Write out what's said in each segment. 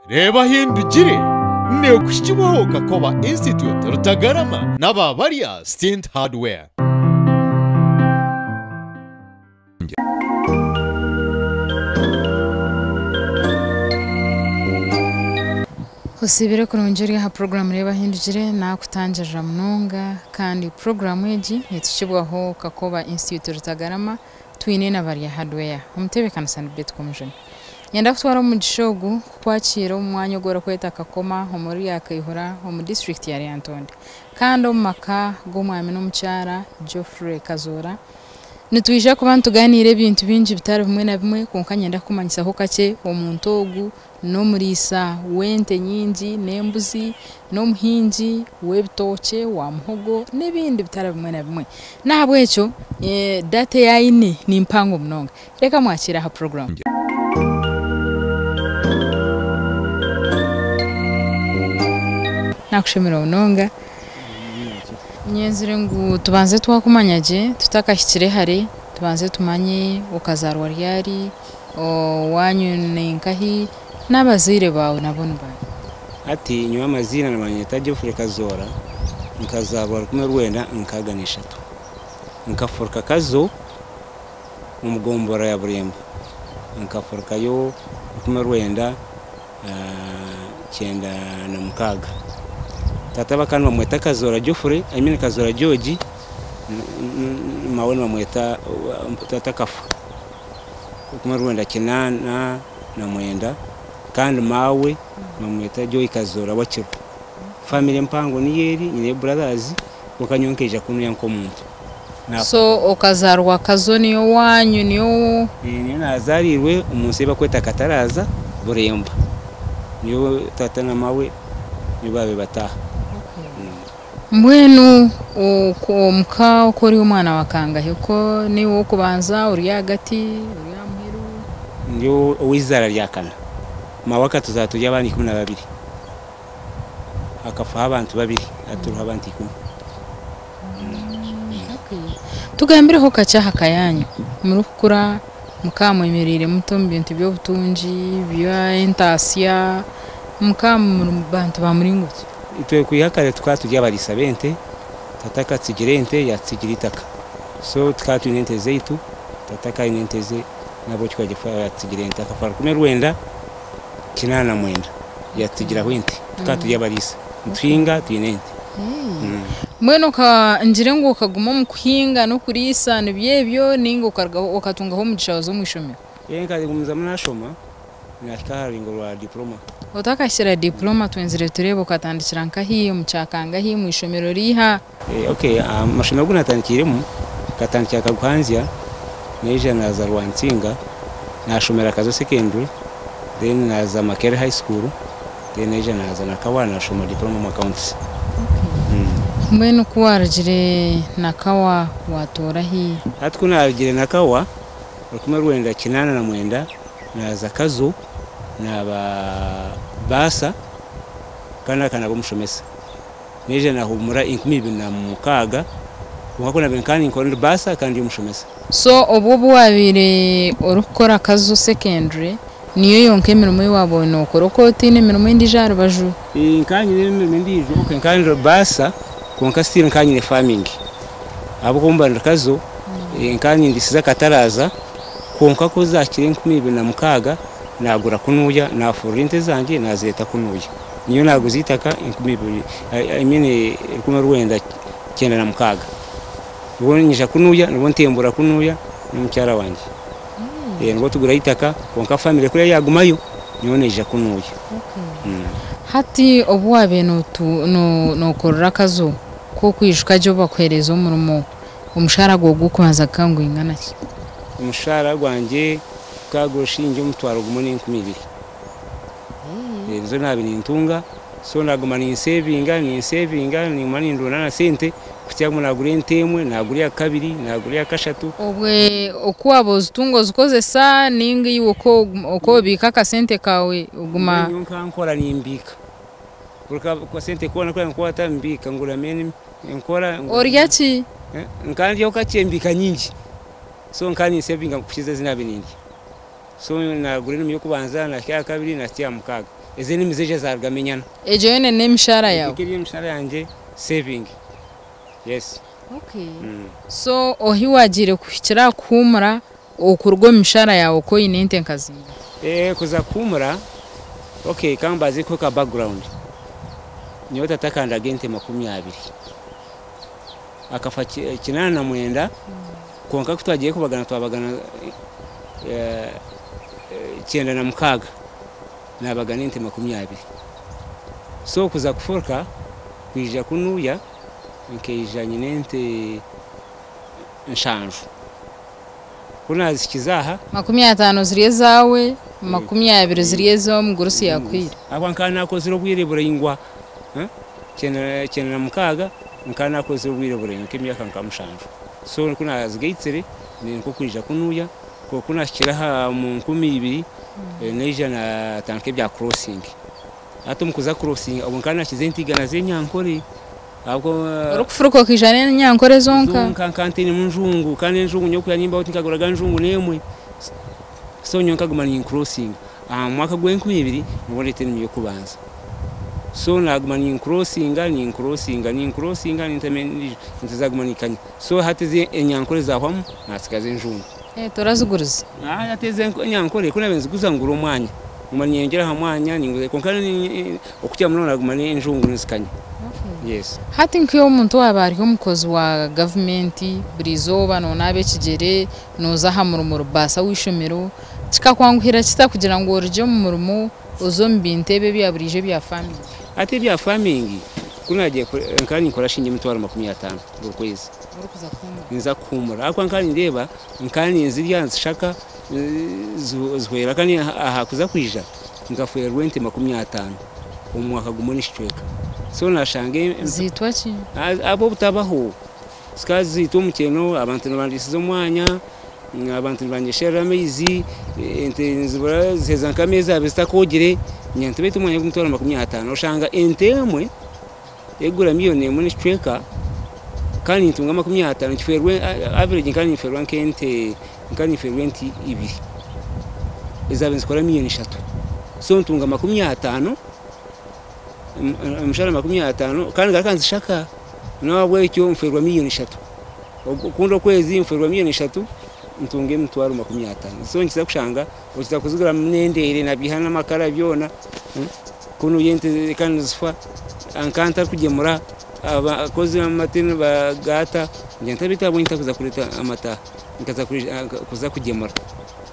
Reebahindugire neokushikibwaho Kakoba Institute Rutagarama n'ababarya Stint Hardware. Usibire kurongera ha program Reebahindugire nakutangira munonga kandi program eji yetishibwaho Kakoba Institute Rutagarama twine n'abarya hardware umutebekana sanibet komujene yenda kutwara mu gishogu kwakira umwanya ugora kweta Kakoma muri yakayihura mu district ya Ryantonde kandi umaka gomwami n'umucyara Geoffrey Kazora nitwisha kubantu ganire ibintu binji bitari bimwe na bimwe konkanya ndakumanyisaho kake omuntu ogu no murisa wente nyinji nembuzi no muhinji webitoke wa muhogo nebindi bitari bimwe na bimwe nabwo echo date yaine ni mpango mnonga reka mwakira ha program nakushimira unonga nyenzire ngu tubanze twakumanyaje tutakashikire hare tubanze tumanye ukazarwa ryari wanyu nenkahi n'abazire bawe nabone bawe ati nyuma amazina namanyeta Geoffrey Kazora nkazarwa kumwe rwenda nkaganisha to nkaforka kazo umugombora ya buremba nkaforka yo kumwe rwenda cyenda na mukaga tata bakano mweta Kazora Geoffrey amine Kazora George mawona mweta tata kafu kumwe rwenda kinana na mwenda kandi mawe mweta Joy Kazora wakiro family mpango ni yeri nyine brothers ukanyonkeja kunu yanko muntu so okazarwa kazoni yo wanyu niyo nazarirwe umunsi bakweta Kataraza buremba niyo tata na mawe nibabe bataha mwenu uko muka ukori umwana wakanga yuko ni wo kubanza uri hagati uri amhiru ndio wizara ryakana mawaka tuzatujya abandi 12 akafa abantu babiri aturuha abandi 10 tugambire ho kacaha kayanyu muri kukura mukamwemerere muto mbintu byo butunji bya entasia mukamu bantu bamuringuki itwe kuyakare twatujya barisabente tataka tsigirente ya tsigiritaka so tukatu inente zeitu tataka inenteze nabo twaje fa tsigirente akafara kumwe rwenda kinana mwenda yatigira wente tukatujya barisa twinga twinente mweno ka njire ngo kaguma mu kuhinga no kurisa nibyebyo ningo ukatungaho mugishawo zo mwishomero yenga ngumza munashoma nakahari ngo rwa diploma utakashira diploma twenzire turebo katandikira nkahiyo mucakanga hi mwishomero riha okay amashomero gunatandikiremo katandikira kaguhanzya neje naza rwantsinga nashomera kazo secondary then naza Makere high school then neje naza nakawana nashoma diploma mu accounts mweno kuwarjire nakawa watora hi hatukuna arjire nakawa kumwe rwenda kinana na mwenda naza kazo basa kana bomushomesa neje nahumura 2026 ukakona benkani nkondo basa kandi umushomesa so obubu wabire orukora kazo secondary niyo yonke mirimo yabo no korokoti ne mirimo indi jaro baju inkanye ne mirimo indi jo kenkani basa konka stile nkanye farming abo kumbanda kazo inkanye ndisiza Kataraza konka ko zakire 2026 nagura kunuya na forinte zanje nazeta kunuya niyo naguzitaka 2022 imene kumwe rwenda cyenda na mukaga ubonyisha kunuya nubo ntembura kunuya n'umucyara wanje ngo tugura itaka konka family kure yagumayo niyo neje kunuya hati obwabe no korora kazo ko kwishuka jo bakwereza umurimo umushara go gukubanza kangu ingana ki umushara gwanje kagoshinje umutwaro gumone 12 ezo nabi nintunga so naguma ni savinga ni mani ndona na sente kucyaguma nagure ntemwe nagure kabiri nagure kashatu obwe okwabo zitungo zikoze sa ningi yuko bika ka sente kawe uguma nkora nimbika kwa sente kona kwa nkwata mbika ngura meni nkora oryachi nkandi yokacyembika nyingi so nkani savinga kukiza zinabi ningi so nagure n'umyo kubanza na kya kabiri na kya mukaga ezeni mizeje zargamenyana ejo yene nemishara yawe ikiri mshara yanje saving yes okay so ohiwagire kuhikira kumura okurwo mishara yawe ko inente nkazinga kuza kumura okay kamba ziko ka background nyota takanda gente 20 akafa kinana na mwenda konka kutwagiye kubagana twabagana cyenda na mukaga nabagana inte 20 so kuza kuforka kwija kunuya nkeija nyinente nshanju kuna zikizaha 50 ziriye zawe 20 ziriye zo mugurusi yakwira abankana ko ziro bwirebura ingwa cyenda na mukaga nkana ko ziro bwirebura nk'imyaka nkamushanju so kuna zigayitsere ni nko kwija kunuya ko kuna kiraha mu 12 neja na tanke bya crossing ato mukuza crossing abonkana kizentigana zenyankore ahubwo urukufuruko kijane nyankore zonka kantini munjungu kandi njungu nyoku yanyimba utikaguraga njungu nemwe so nyonka gumani crossing mwaka gwe 20 mubone teni yo kubanza so nagumani crossing nitemendi ntizagumani kanya so hateze enyankore zahwamu nasikaze njungu torazuguruza ateze enyankore kuna benzi kuzangura umwanya umanye ngera hamwanya ninguze konkana okutya muno nagumani njungu nisikanya yes hati nkiyo umuntu wabariho mukozi wa government burizoba no nabe kigere noza hamurumuru basa wishomero kikakwanguhira kita kugira ngo urije mu murumo uzombintebe byaburije bya family ati bya farming kunaje nkani nkora shinge mitwaro 50 ukwezi urukuza kumura nza kumura akwa nkani ndeba nkani nzirya nshaka zwera kani aha kuza kwija ngafuye rwente 50 umwaka gumoni shitweka so nashange zitwa ki abo butabaho skazi tumukeno abantu nabandisizo mwanya abantu banyeshera amezi ente nzibura zeza nkameza abizitakogere nyantu betu mwanya kumtora 50 oshanga ente emwe egura miliyoni emwe nishweka kandi ntunga 50 kiferwe average kandi niferwa nkente kandi niferwe enti ibiri ezabenzi kora miliyoni 3 so ntunga 50 mshara 50 kandi gakanzi shaka nawe cyo mferwa miliyoni 3 kundo kwezi mferwa miliyoni 3 ntunge mtwaro 50 so nkiza kushanga ukiza kuzigura mnendere na bihana makara byona kuno yente kandi zfa ankanta kugemura abakozi amatini bagata ngenta bitabo ntakuza kureta amata nkaza kuza kugemura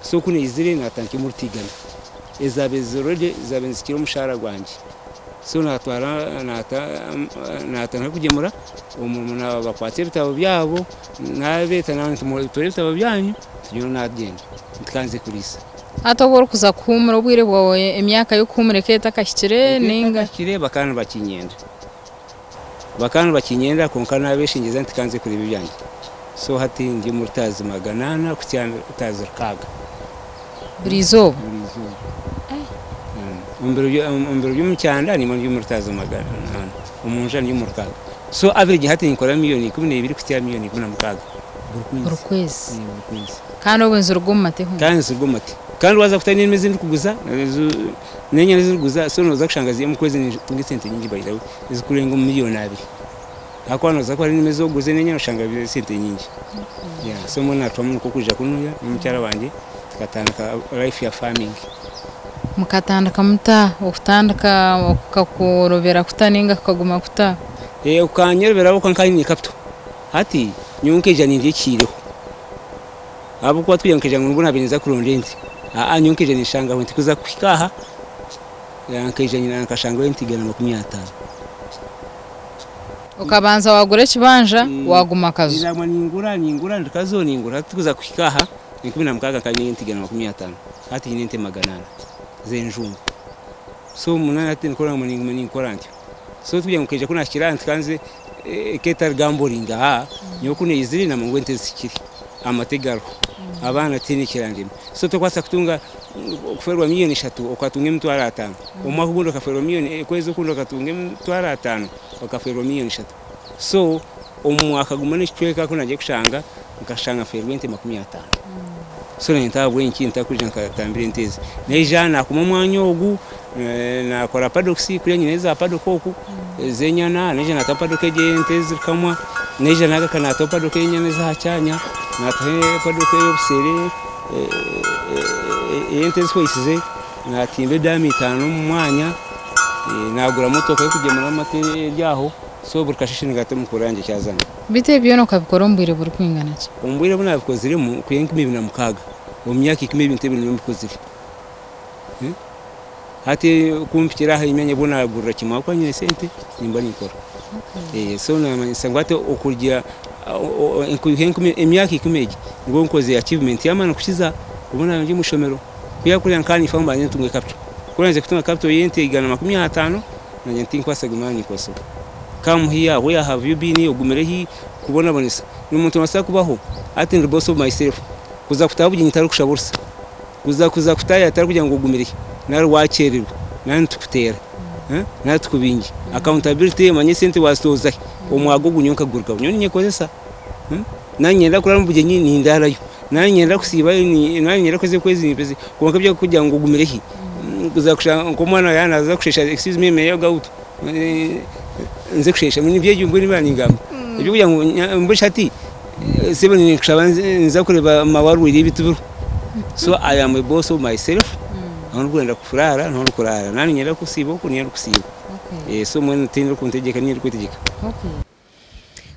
so kuno izire natanki murtigana ezabezorode zabenzikiro mushara gwanje so natwara natana kugemura umuntu nabakwatira bitabo byabo nabeta nantu mu bitabo byanyu tujyo nadgenda tkanze kulisa atobora kuza kumura ubwire bwawe emyaka yo kumureketa kashyikire ninga kire bakana bakinyenda konkana abeshingiza ntkanze kuri bibyanyu so hati ndi murtazi maganana kutyana utazi kaga burizo umbero y'umucyanda ni mu murtazi magana umunja ni murkaga so average hati nkora miliyoni 12 kutya miliyoni 10 urukwezi kandi obenzo rugomate ho kandi zugomate kandi waza kutani imeze ndikuguza nenya niziguza so noza kushangaziye mu kwezi tungi sente nyingi bayidawe izikurenga miliyoni 2 akwana za kwari nimeze oguze nenya ushanga sente nyingi yeah so mona twamu kukuja kunuya n'umucyara wanje tukatandika life ya farming mukatandika muta okutandika okakurobera kutaninga kaguma kuta ukanyerera ukankani kapto hati nyonke jani ndikiriho abo kwa twiyankeje ngo mbona biniza kurondenti nyonke jani shanga wenti kuza kwikaha yankeje nyina nakashanga wenti gana 50 ukabanza wagure kibanja waguma kazo inamwa ningura ndikazo ningura tukuza kwikaha nikubina mkaga kanyenti gana 50 hati nyinente maganana zenjungu so munana ati nkora mu korantyo so twiyankeje kuna kiranti kanze ketar gamboringa nyokune iziri na mungwente zikiri amategaro abana tini kirangime so tokwasa kutunga kuferwa miliyoni 3 okatunge mtwara 5 umwaka gundo kaferwa miliyoni kwezo kundo katunge mtwara 5 okaferwa miliyoni 3 so umwaka gumane chweka kunaje kushanga nkashanga ferwente 50 so nenta bwenki ntakuja nkatambira ntezi nejana kuma mwanyo ogu nakora padoksi kuri nyine za padokoku zenyana neje nata padoke gente zikamwa neje naga kanata padoke nyane za cyanya nata padoke y'obusere ente zikoisize natimbe dami 5 mu mwanya nagura motoka yo kugemura amate ryaho so burkashishi ngate mukuranje cyazana bite byono kabikora mbwire buri kwingana cyo umbwire buna bikozire mu kuyenga 2006 mu myaka 2020 bikozire hati kumpikira ha imenye bona gurra kimwa kwa nyine sente nimba nikora so na sangwate okurya emyaka 10 ngo nkoze achievement yamana kukiza ubona nje mushomero kuya kuri yankani famba ntunge capital kuranze kutunga capital yente igana 50 na nyantin kwa sagimani koso come here where have you been ugumerehi kubona bonesa n'umuntu wasa kubaho ati the boss of myself kuza kutabuye nyitari kushabursa kuza kutaya atari kugira ngo ugumerehi nari wakererwa nani tukutera nani tukubingi accountability manye sente wastoza omwago gunyonka gurga nyoni nyekozesa nanyenda kurara mu bugenyi ni ndarayo nanyenda kusiba ni nanyenda koze kwezi nipezi konka byo kugira ngo ugumerehi kuza kusha nkomwana yana aza kushesha excuse me meyo gauto nze kushesha mini byeje ngo nibani ngamba ibyo kugira ngo mbushati sebe ni kushaba nza kureba mawaru iri bituburu so I am a boss of myself none kwenda kufurara none kurara nani nyera kusiba ko nyera kusiba so mwe ntindira kuntegeka nyera kwitegeka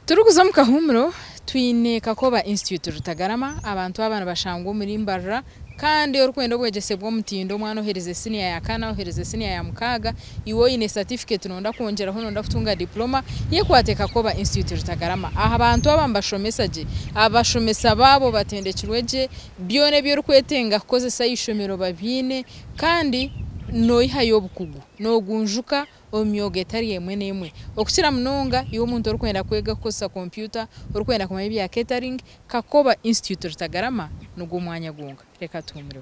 turukuza mu kahumuro twine Kakoba Institute Rutagarama abantu abana bashangwa muri mbarra kandi orukwenda bwegese bwo mutindo mwana ohereze senior ya kana ohereze senior ya mukaga iwo ine certificate nonda kongera ho nonda kutunga diploma ye kwate Kakoba Institute Rutagarama aha abantu abambashomesaje abashomesa babo batendekirweje byone byo rukwetenga koze sayishomero babine kandi noiha yobukugu no gunjuka omyoge tari yemwe nemwe okukira munonga iwo muntu orukwenda kwega kosa computer orukwenda kuma bya catering Kakoba Institute Rutagarama nugo mwanya gunga reka tumure